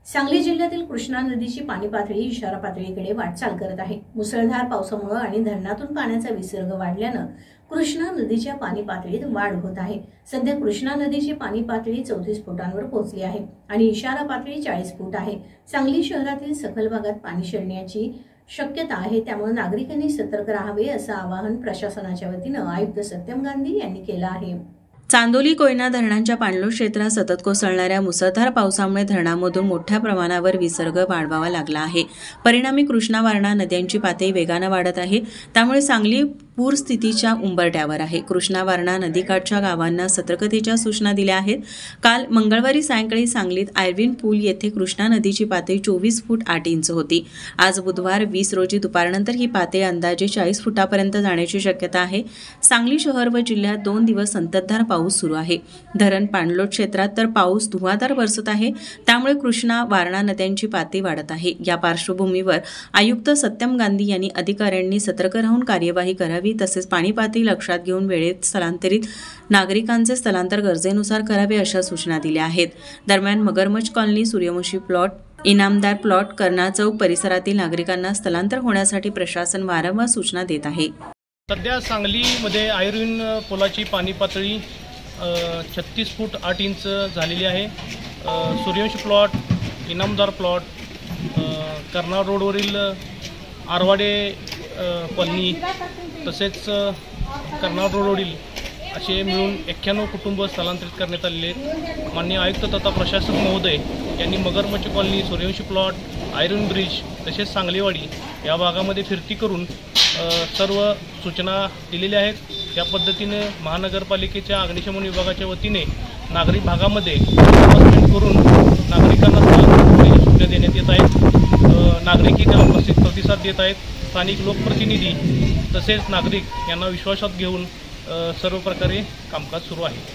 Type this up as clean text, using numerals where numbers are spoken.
सांगली जिल्ह्यातील कृष्णा नदीची पाणी पातळी इशारा पातळीकडे वाटचाल करत आहे। मुसळधार पावसामुळे आणि धरणातून पाण्याचा विसर्ग वाढल्याने कृष्णा नदीच्या पाणी पातळीत वाढ होत आहे। सध्या कृष्णा नदीची पाणी पातळी 34 फुटांवर पोहोचली आहे आणि इशारा पातळी 40 फूट आहे। सांगली शहरातील सखल भागात पाणी शिरण्याची शक्यता आहे, त्यामुळे नागरिकांनी सतर्क राहावे असं आवाहन प्रशासनाच्या वतीने आयुक्त सत्यम गांधी यांनी केलं आहे। चांदोली कोयना धरणांच्या पाणलोट क्षेत्रात सतत कोसळणाऱ्या मुसळधार पावसामुळे धरणामधून मोठ्या प्रमाणावर विसर्ग वाढवावा लागला आहे। परिणामी कृष्णा वारणा नद्यांची पातळी वेगाने वाढत आहे, त्यामुळे सांगली पूर स्थितीच्या उंबरठ्यावर आहे। कृष्णा वारणा नदीकाठच्या गावांना सतर्कतेच्या सूचना दिल्या आहेत। काल मंगळवारी सायंकाळी सांगलीत आयर्विन पूल येथे कृष्णा नदीची पातळी 24 फूट 8 इंच होती। आज बुधवार 20 रोजी दुपारनंतर ही पातळी अंदाजे 40 फुटापर्यंत जाण्याची शक्यता आहे। सांगली शहर व जिल्ह्यात 2 दिवस संततधार पाऊस सुरू आहे। धरण पाणलोट क्षेत्रात तर पाऊस धुवाधार बरसत आहे, त्यामुळे कृष्णा वारणा नद्यांची पातळी वाढत आहे। या पार्श्वभूमीवर आयुक्त सत्यम गांधी यांनी अधिकाऱ्यांनी सतर्क राहून कार्यवाही करावी, तसेच पाणी पातळी लक्षात घेऊन वेळेत स्थलांतरित नागरिकांचे स्थलांतर गरजेनुसार करावे अशा सूचना दिल्या आहेत। दरम्यान Magarmachh colony, Suryavanshi plot, Inamdar plot, Karna Chowk परिसरातील नागरिकांना स्थलांतर होण्यासाठी प्रशासन वारंवार सूचना देत आहे। सध्या सांगलीमध्ये आयर्विन पुलाची पाणी पातळी 36 फूट 8 इंच झालेली आहे। सूर्यवंशी प्लॉट, इनामदार प्लॉट, कर्णा रोडवरील आरवाडे कॉलनी तसेच कर्णा रोडवरील असे मिळून 91 कुटुंब स्थलांतरित करण्यात आलेले आहेत। माननीय आयुक्त तथा प्रशासक महोदय यांनी मगरमच्छ colony, Suryavanshi plot, Irwin bridge तसेच सांगलीवाडी या भागामध्ये फिरती करून सर्व सूचना दिलेल्या आहेत। या पद्धतीने महानगरपालिकेच्या अग्निशमन विभागाच्या वतीने नागरी भागामध्ये करून नागरिकांना स्थलांतरित सूचना देण्यात येत आहेत। नागरिकही त्याला प्रतिसाद देत आहेत। स्थानिक लोकप्रतिनिधी तसेच नागरिक यांना विश्वासात घेऊन सर्व प्रकारे कामकाज सुरू आहे।